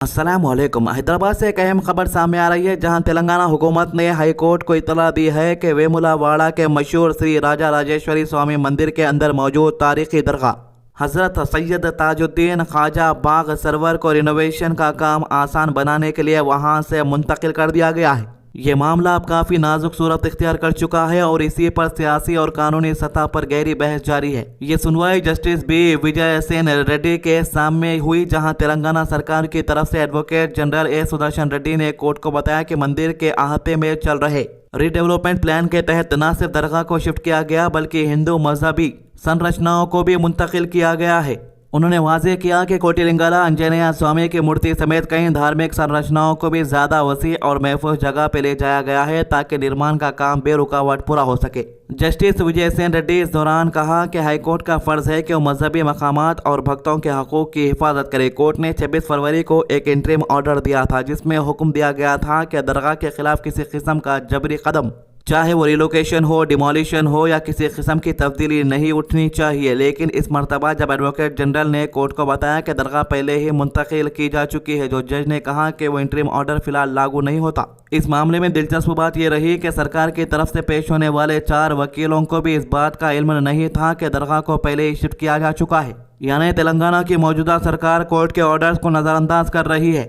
अस्सलामुअलैकुम। हैदराबाद से एक अहम खबर सामने आ रही है, जहां तेलंगाना हुकूमत ने हाई कोर्ट को इतला दी है कि वेमुलावाड़ा के मशहूर श्री राजा राजेश्वरी स्वामी मंदिर के अंदर मौजूद तारीखी दरगाह हजरत सैयद ताजुद्दीन ख्वाजा बाग सरवर को रिनोवेशन का काम आसान बनाने के लिए वहां से मुंतकिल कर दिया गया है। ये मामला अब काफ़ी नाजुक सूरत इख्तियार कर चुका है और इसी पर सियासी और कानूनी सतह पर गहरी बहस जारी है। ये सुनवाई जस्टिस बी विजय सेन रेड्डी के सामने हुई, जहां तेलंगाना सरकार की तरफ से advocate general A Sudarshan Reddy ने कोर्ट को बताया कि मंदिर के अहाते में चल रहे रीडेवलपमेंट प्लान के तहत न सिर्फ दरगाह को शिफ्ट किया गया बल्कि हिंदू मजहबी संरचनाओं को भी मुंतकिल किया गया है। उन्होंने वाज़ेह किया कि कोटिलिंगला अंजनेय स्वामी की मूर्ति समेत कई धार्मिक संरचनाओं को भी ज़्यादा वसी और महफूज जगह पर ले जाया गया है ताकि निर्माण का काम बेरुकावट पूरा हो सके। जस्टिस विजय सेन रेड्डी इस दौरान कहा कि हाईकोर्ट का फ़र्ज़ है कि वो मजहबी मकामात और भक्तों के हकूक़ की हिफाजत करे। कोर्ट ने 26 फरवरी को एक इंटरिम ऑर्डर दिया था, जिसमें हुक्म दिया गया था कि दरगाह के खिलाफ किसी किस्म का जबरी कदम, चाहे वो रिलोकेशन हो, डिमोलिशन हो या किसी किस्म की तब्दीली, नहीं उठनी चाहिए। लेकिन इस मरतबा जब एडवोकेट जनरल ने कोर्ट को बताया कि दरगाह पहले ही मुंतकिल की जा चुकी है, जो जज ने कहा कि वो इंटरिम ऑर्डर फिलहाल लागू नहीं होता। इस मामले में दिलचस्प बात यह रही कि सरकार की तरफ से पेश होने वाले 4 वकीलों को भी इस बात का इल्म नहीं था कि दरगाह को पहले ही शिफ्ट किया जा चुका है। यानी तेलंगाना की मौजूदा सरकार कोर्ट के ऑर्डर्स को नज़रअंदाज कर रही है।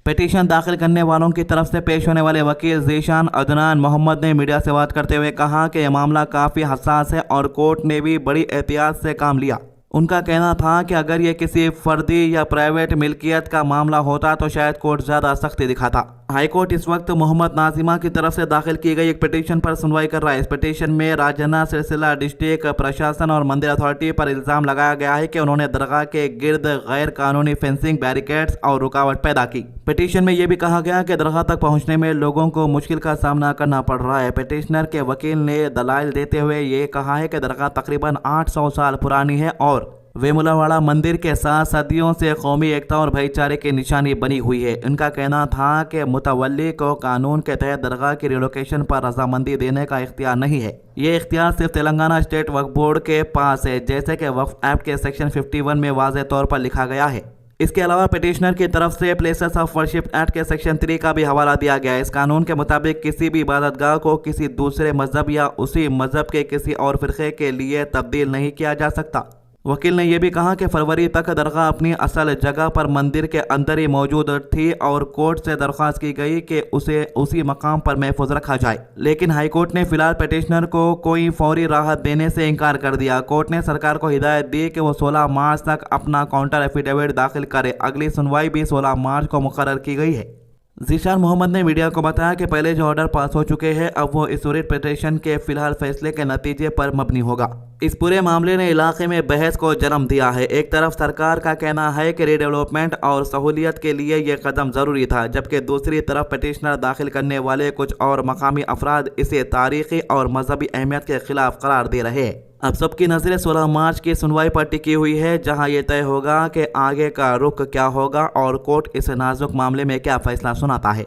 पिटीशन दाखिल करने वालों की तरफ से पेश होने वाले वकील ज़ीशान अदनान मोहम्मद ने मीडिया से बात करते हुए कहा कि यह मामला काफ़ी हसास है और कोर्ट ने भी बड़ी एहतियात से काम लिया। उनका कहना था कि अगर ये किसी फर्दी या प्राइवेट मिल्कियत का मामला होता तो शायद कोर्ट ज़्यादा सख्ती दिखाता। हाईकोर्ट इस वक्त मोहम्मद नाजिमा की तरफ से दाखिल की गई एक पिटीशन पर सुनवाई कर रहा है। इस पिटीशन में राजना सिलसिला डिस्ट्रिक्ट प्रशासन और मंदिर अथॉरिटी पर इल्ज़ाम लगाया गया है कि उन्होंने दरगाह के गिर्द गैर कानूनी फेंसिंग, बैरिकेड्स और रुकावट पैदा की। पिटीशन में यह भी कहा गया कि दरगाह तक पहुंचने में लोगों को मुश्किल का सामना करना पड़ रहा है। पिटीशनर के वकील ने दलाइल देते हुए ये कहा है कि दरगाह तकरीबन 800 साल पुरानी है और वेमुलावाड़ा मंदिर के साथ सदियों से कौमी एकता और भाईचारे की निशानी बनी हुई है। उनका कहना था कि मुतवल्ली को कानून के तहत दरगाह की रिलोकेशन पर रजामंदी देने का इख्तियार नहीं है। ये इख्तियार सिर्फ तेलंगाना स्टेट वक्फ बोर्ड के पास है, जैसे कि वक्फ एक्ट के सेक्शन 51 में वाज़ेह तौर पर लिखा गया है। इसके अलावा पिटिशनर की तरफ से प्लेसेस ऑफ वर्शिप एक्ट के सेक्शन 3 का भी हवाला दिया गया है। इस कानून के मुताबिक किसी भी इबादतगाह को किसी दूसरे मजहब या उसी मजहब के किसी और फिरके के लिए तब्दील नहीं किया जा सकता। वकील ने यह भी कहा कि फरवरी तक दरगाह अपनी असल जगह पर मंदिर के अंदर ही मौजूद थी और कोर्ट से दरख्वास्त की गई कि उसे उसी मकाम पर महफूज रखा जाए। लेकिन हाईकोर्ट ने फिलहाल पिटिशनर को कोई फौरी राहत देने से इनकार कर दिया। कोर्ट ने सरकार को हिदायत दी कि वो 16 मार्च तक अपना काउंटर एफिडेविट दाखिल करे। अगली सुनवाई भी 16 मार्च को मुकर्रर की गई है। ज़ीशान मोहम्मद ने मीडिया को बताया कि पहले जो ऑर्डर पास हो चुके हैं, अब वो इस रिट पिटीशन के फिलहाल फैसले के नतीजे पर मबनी होगा। इस पूरे मामले ने इलाके में बहस को जन्म दिया है। एक तरफ सरकार का कहना है कि रीडेवलपमेंट और सहूलियत के लिए यह कदम ज़रूरी था, जबकि दूसरी तरफ पिटीशनर दाखिल करने वाले कुछ और मकामी अफराद इसे तारीखी और मजहबी अहमियत के खिलाफ करार दे रहे हैं। अब सबकी नज़रें 16 मार्च की सुनवाई पर टिकी हुई है, जहां यह तय होगा कि आगे का रुख क्या होगा और कोर्ट इस नाजुक मामले में क्या फैसला सुनाता है।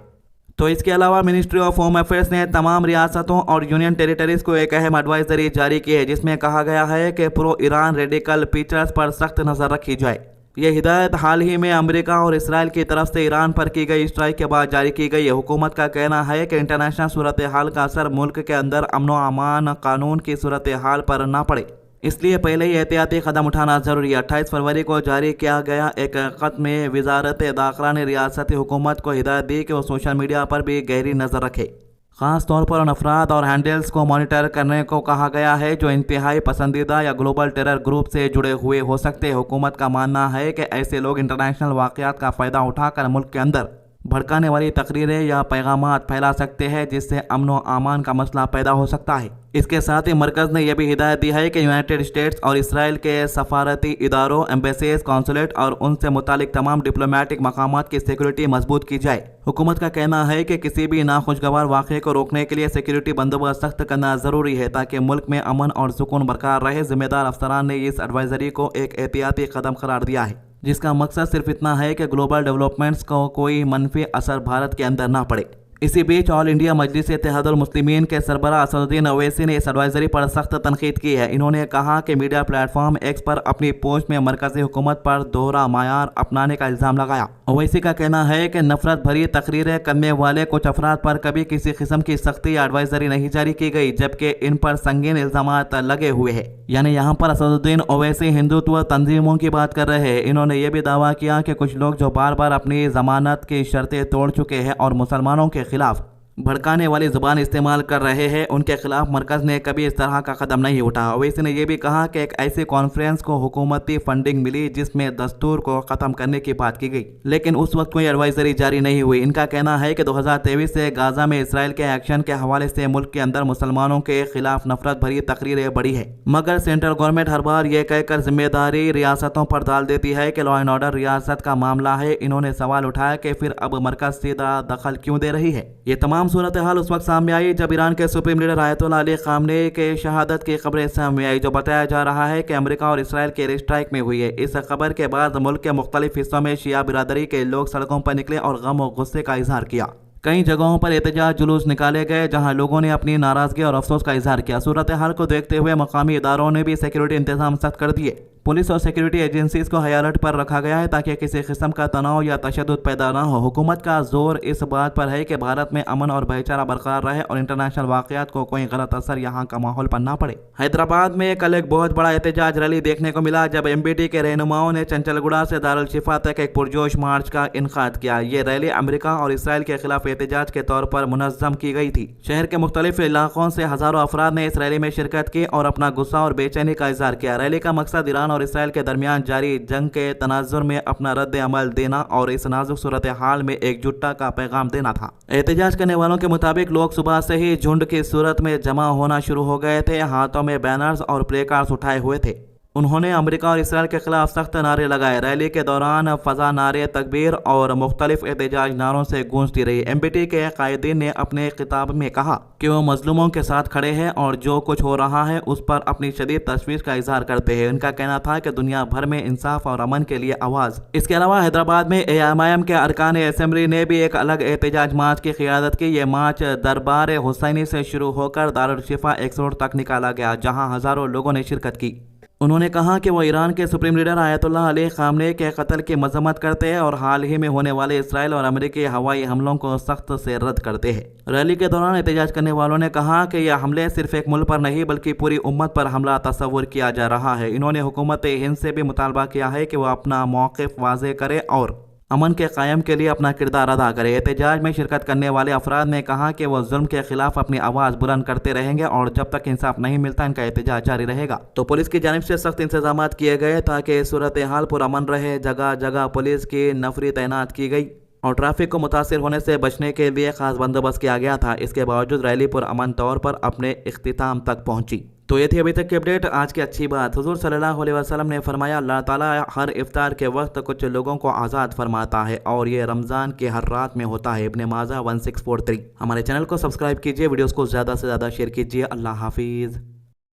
तो इसके अलावा मिनिस्ट्री ऑफ होम अफेयर्स ने तमाम रियासतों और यूनियन टेरिटरीज को एक अहम एडवाइजरी जारी की है, जिसमें कहा गया है कि प्रो ईरान रेडिकल पिक्चर्स पर सख्त नज़र रखी जाए। यह हिदायत हाल ही में अमेरिका और इसराइल की तरफ से ईरान पर की गई स्ट्राइक के बाद जारी की गई है। हुकूमत का कहना है कि इंटरनेशनल सूरत हाल का असर मुल्क के अंदर अमन व अमान कानून की सूरत हाल पर ना पड़े, इसलिए पहले ही एहतियाती कदम उठाना जरूरी है। 28 फरवरी को जारी किया गया एक खत में वजारत दाखिला ने रियासती हुकूमत को हिदायत दी कि वो सोशल मीडिया पर भी गहरी नज़र रखे। ख़ास तौर पर उन अफराद और हैंडल्स को मॉनिटर करने को कहा गया है जो इंतहाई पसंदीदा या ग्लोबल टेरर ग्रुप से जुड़े हुए हो सकते हैं। हुकूमत का मानना है कि ऐसे लोग इंटरनेशनल वाक़यात का फ़ायदा उठाकर मुल्क के अंदर भड़काने वाली तकरीरें या पैगामात फैला सकते हैं, जिससे अमन व अमान का मसला पैदा हो सकता है। इसके साथ ही मरकज़ ने यह भी हिदायत दी है कि यूनाइटेड स्टेट्स और इसराइल के सफारती इदारों, एम्बेसीज, कौंसलेट और उनसे मुतालिक तमाम डिप्लोमेटिक मकामात की सिक्योरिटी मजबूत की जाए। हुकूमत का कहना है कि किसी भी नाखुशगवार वाक़े को रोकने के लिए सिक्योरिटी बंदोबस्त सख्त करना ज़रूरी है ताकि मुल्क में अमन और सुकून बरकरार रहे। जिम्मेदार अफसरान ने इस एडवाइजरी को एक एहतियाती कदम करार दिया है, जिसका मकसद सिर्फ इतना है कि ग्लोबल डेवलपमेंट्स को कोई मनफी असर भारत के अंदर ना पड़े। इसी बीच ऑल इंडिया मजलिस इत्तेहादुल मुस्लिमीन के सरबराह असदुद्दीन ओवैसी ने इस एडवाइजरी पर सख्त तनकीद की है। इन्होंने कहा कि मीडिया प्लेटफॉर्म एक्स पर अपनी पोस्ट में मरकजी हुकूमत पर दोहरा मायार अपनाने का इल्ज़ाम लगाया। ओवैसी का कहना है कि नफरत भरी तकरीरें करने वाले कुछ अफराद पर कभी किसी किस्म की सख्ती या एडवाइजरी नहीं जारी की गई, जबकि इन पर संगीन इल्ज़ामात लगे हुए हैं। यानी यहाँ पर असदुद्दीन ओवैसी हिंदुत्व तंजीमों की बात कर रहे हैं। इन्होंने ये भी दावा किया कि कुछ लोग जो बार बार अपनी जमानत की शर्तें तोड़ चुके हैं और मुसलमानों के खिलाफ भड़काने वाली जुबान इस्तेमाल कर रहे हैं, उनके खिलाफ मरकज ने कभी इस तरह का कदम नहीं उठाया। ओवैसी ने यह भी कहा कि एक ऐसी कॉन्फ्रेंस को हुकूमती फंडिंग मिली जिसमें दस्तूर को खत्म करने की बात की गई, लेकिन उस वक्त कोई एडवाइजरी जारी नहीं हुई। इनका कहना है कि 2023 से गाजा में इसराइल के एक्शन के हवाले से मुल्क के अंदर मुसलमानों के खिलाफ नफरत भरी तकरीरें बढ़ी है, मगर सेंट्रल गवर्नमेंट हर बार ये कहकर जिम्मेदारी रियासतों पर डाल देती है कि लॉ एंड ऑर्डर रियासत का मामला है। इन्होंने सवाल उठाया कि फिर अब मरकज सीधा दखल क्यों दे रही है। ये तमाम सूरत हाल उस वक्त सामने आई जब ईरान के supreme leader Ayatollah Ali Khamenei के शहादत की खबरें सामने आई, जो बताया जा रहा है कि अमेरिका और इसराइल के एयर स्ट्राइक में हुई है। इस खबर के बाद मुल्क के मुख्तलिफ हिस्सों में शिया बिरादरी के लोग सड़कों पर निकले और गम और गुस्से का इजहार किया। कई जगहों पर एहतजाज जुलूस निकाले गए जहां लोगों ने अपनी नाराजगी और अफसोस का इजहार किया। सूरत हाल को देखते हुए मकामी इदारों ने भी सिक्योरिटी इंतजाम सख्त कर दिए। पुलिस और सिक्योरिटी एजेंसीज को हाई अलर्ट पर रखा गया है ताकि किसी किस्म का तनाव या तशद्दुद पैदा न हो। हुकूमत का जोर इस बात पर है कि भारत में अमन और भाईचारा बरकरार रहे और इंटरनेशनल वाक़यात को कोई गलत असर यहाँ का माहौल पर ना पड़े। हैदराबाद में कल एक बहुत बड़ा एहतजाज रैली देखने को मिला जब MBT के रहनुमाओं ने चंचलगुड़ा से दारुल शिफा तक एक पुरजोश मार्च का इनकाद किया। ये रैली अमेरिका और इसराइल के खिलाफ एहतजाज के तौर पर मुनज़्ज़म की गई थी। शहर के मुख्तलिफ इलाकों से हज़ारों अफराद ने इस रैली में शिरकत की और अपना गुस्सा और बेचैनी का इजहार किया। रैली का मकसद ईरान और इसराइल के दरमियान जारी जंग के तनाजुर में अपना रद्द अमल देना और इस नाजुक सूरत हाल में एकजुटता का पैगाम देना था। एहतजाज करने वालों के मुताबिक लोग सुबह से ही झुंड की सूरत में जमा होना शुरू हो गए थे, हाथों में बैनर्स और प्ले कार्ड्स उठाए हुए थे। उन्होंने अमेरिका और इसराइल के खिलाफ सख्त नारे लगाए। रैली के दौरान फजा नारे तकबीर और मुख्तलिफ एहतजाज नारों से गूंजती रही। MBT के कायदीन ने अपने खिताब में कहा कि वो मजलूमों के साथ खड़े हैं और जो कुछ हो रहा है उस पर अपनी शदीद तशवीश का इजहार करते हैं। उनका कहना था कि दुनिया भर में इंसाफ और अमन के लिए आवाज़। इसके अलावा हैदराबाद में AIM के अरकान असेंबली ने भी एक अलग एहतजाज मार्च की क़ियादत की। ये मार्च दरबार हुसैनी से शुरू होकर दारुल शिफा एक्स रोड तक निकाला गया, जहाँ हज़ारों लोगों ने शिरकत की। उन्होंने कहा कि वो ईरान के supreme leader Ayatollah Ali Khamenei के कत्ल की मजम्मत करते हैं और हाल ही में होने वाले इसराइल और अमेरिकी हवाई हमलों को सख्त से रद्द करते हैं। रैली के दौरान एहतजाज करने वालों ने कहा कि यह हमले सिर्फ एक मुल्क पर नहीं बल्कि पूरी उम्मत पर हमला तस्वुर किया जा रहा है। इन्होंने हुकूमत हिंद से भी मुतालबा किया है कि वह अपना मौक़िफ़ वाज़े करे और अमन के कायम के लिए अपना किरदार अदा करे। एहतजाज में शिरकत करने वाले अफराद ने कहा कि वो जुल्म के खिलाफ अपनी आवाज़ बुलंद करते रहेंगे और जब तक इंसाफ नहीं मिलता इनका एहतजाज जारी रहेगा। तो पुलिस की जानिब से सख्त इंतजाम किए गए ताकि सूरत हाल पुरअमन रहे। जगह जगह पुलिस की नफरी तैनात की गई और ट्रैफिक को मुतासिर होने से बचने के लिए खास बंदोबस्त किया गया था। इसके बावजूद रैली पुरअमन तौर पर अपने इख्तिताम तक पहुंची। तो ये थी अभी तक की अपडेट। आज की अच्छी बात, हुजूर सल्लल्लाहु अलैहि वसल्लम ने फरमाया अल्लाह ताला हर इफ्तार के वक्त कुछ लोगों को आज़ाद फरमाता है और ये रमज़ान की हर रात में होता है। इब्ने माजा 1643। हमारे चैनल को सब्सक्राइब कीजिए, वीडियोस को ज़्यादा से ज़्यादा शेयर कीजिए। अल्लाह हाफिज़।